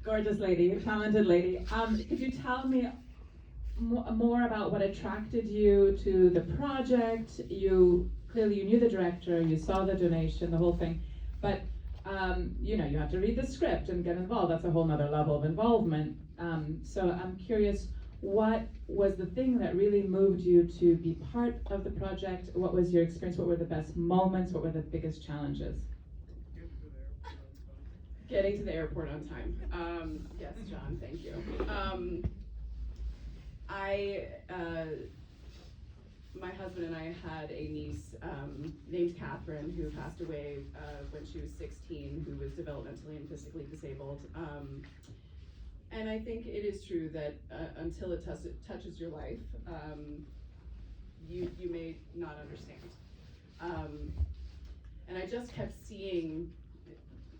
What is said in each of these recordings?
Gorgeous lady, talented lady. Could you tell me more about what attracted you to the project? Clearly you knew the director, you saw the donation, the whole thing, but you know, you have to read the script and get involved. That's a whole nother level of involvement. So I'm curious, what was the thing that really moved you to be part of the project? What was your experience? What were the best moments? What were the biggest challenges? Getting to the airport on time. Yes, John, thank you. My husband and I had a niece named Catherine who passed away when she was 16, who was developmentally and physically disabled. And I think it is true that until it touches your life, you may not understand. And I just kept seeing,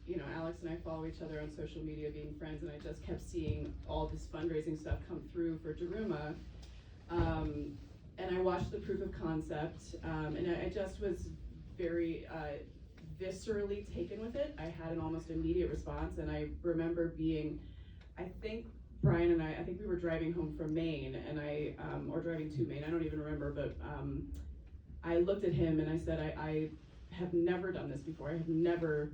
you know, Alex and I follow each other on social media, being friends, and I just kept seeing all this fundraising stuff come through for Daruma. And I watched the proof of concept, and I just was very viscerally taken with it. I had an almost immediate response, and I remember being, I think Brian and I think we were driving home from Maine, and or driving to Maine, I don't even remember, but I looked at him and I said, I have never done this before. I have never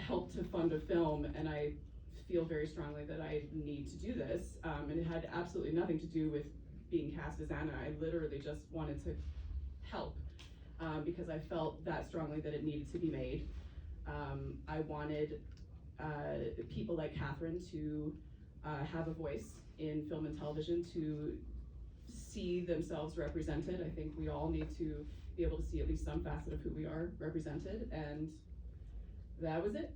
helped to fund a film, and I feel very strongly that I need to do this. And it had absolutely nothing to do with being cast as Anna. I literally just wanted to help because I felt that strongly that it needed to be made. I wanted people like Catherine to have a voice in film and television, to see themselves represented. I think we all need to be able to see at least some facet of who we are represented, and that was it.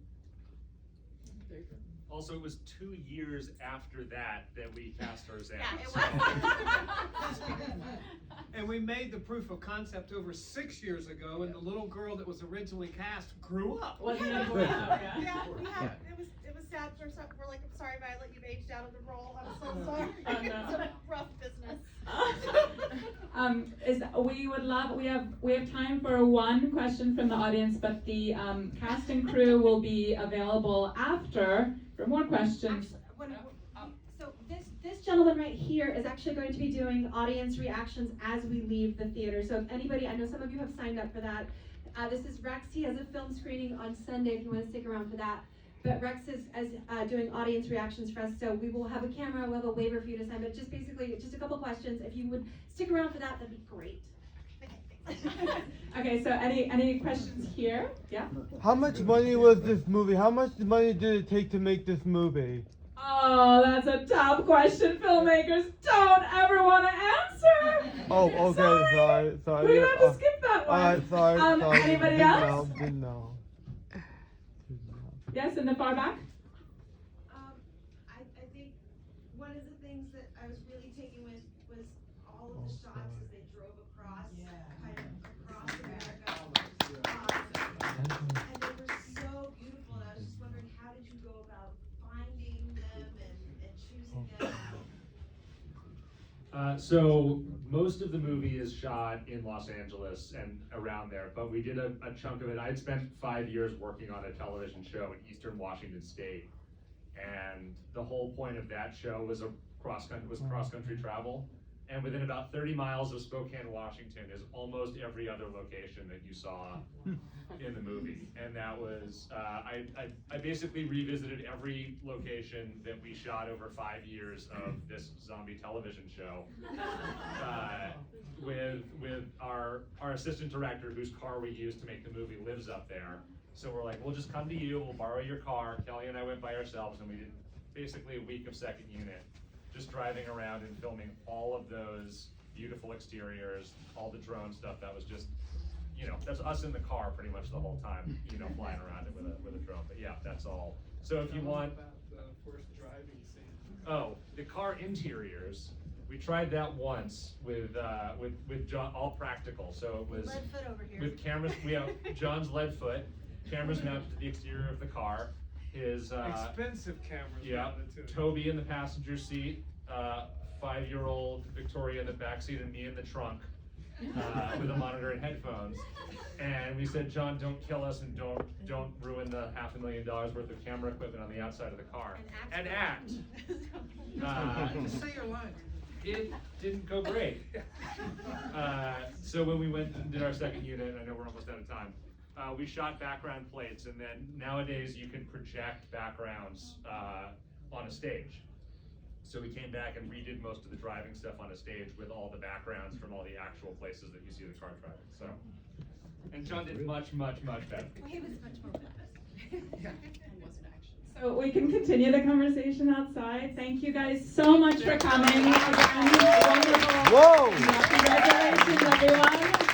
There you go. Also, it was 2 years after that we cast her as Anna. Yeah, it was. And we made the proof of concept over 6 years ago, and the little girl that was originally cast grew up. Wasn't it? Yeah, it was sad. We're like, I'm sorry, Violet, you've aged out of the role. I'm so sorry. It's a rough business. We have time for one question from the audience, but the cast and crew will be available after for more questions. So this gentleman right here is actually going to be doing audience reactions as we leave the theater. So if anybody, I know some of you have signed up for that. This is Rex. He has a film screening on Sunday if you want to stick around for that. But Rex is doing audience reactions for us, so we will have a camera, we'll have a waiver for you to sign, but just basically, just a couple questions. If you would stick around for that, that'd be great. Okay, so any questions here? Yeah? How much money was this movie? How much money did it take to make this movie? Oh, that's a tough question. Filmmakers don't ever want to answer. Oh, okay, sorry. We're gonna have to skip that one. Alright, sorry. Anybody else? Didn't know. Yes, in the far back. I think one of the things that I was really taken with was all of the shots as they drove across, kind of across America. And they were so beautiful, and I was just wondering, how did you go about finding them and choosing them? So most of the movie is shot in Los Angeles and around there, but we did a chunk of it. I had spent 5 years working on a television show in Eastern Washington State, and the whole point of that show was cross-country travel. And within about 30 miles of Spokane, Washington is almost every other location that you saw in the movie. And that was, I basically revisited every location that we shot over 5 years of this zombie television show with our assistant director, whose car we used to make the movie lives up there. So we're like, we'll just come to you, we'll borrow your car. Kelly and I went by ourselves, and we did basically a week of second unit, just driving around and filming all of those beautiful exteriors, all the drone stuff. That was just, you know, that's us in the car pretty much the whole time, you know, flying around it with a drone. But yeah, that's all. So if you want, about the first driving scene. oh, the car interiors, we tried that once with John, all practical. So it was Lead foot over here. with cameras. We have John's lead foot, cameras mounted to the exterior of the car. His Expensive cameras. yeah, mounted to it. Toby in the passenger seat, 5-year-old Victoria in the back seat, and me in the trunk. with a monitor and headphones. And we said, John, don't kill us and don't ruin the $500,000 worth of camera equipment on the outside of the car. And act. Just say your line. It didn't go great. So when we went and did our second unit, I know we're almost out of time, we shot background plates, and then nowadays you can project backgrounds on a stage. So we came back and redid most of the driving stuff on a stage with all the backgrounds from all the actual places that you see the car driving. So, and John did much, much, much better. Well, he was much more fast. And wasn't action. So we can continue the conversation outside. Thank you guys so much for coming. Again, wonderful. Whoa! Congratulations, everyone.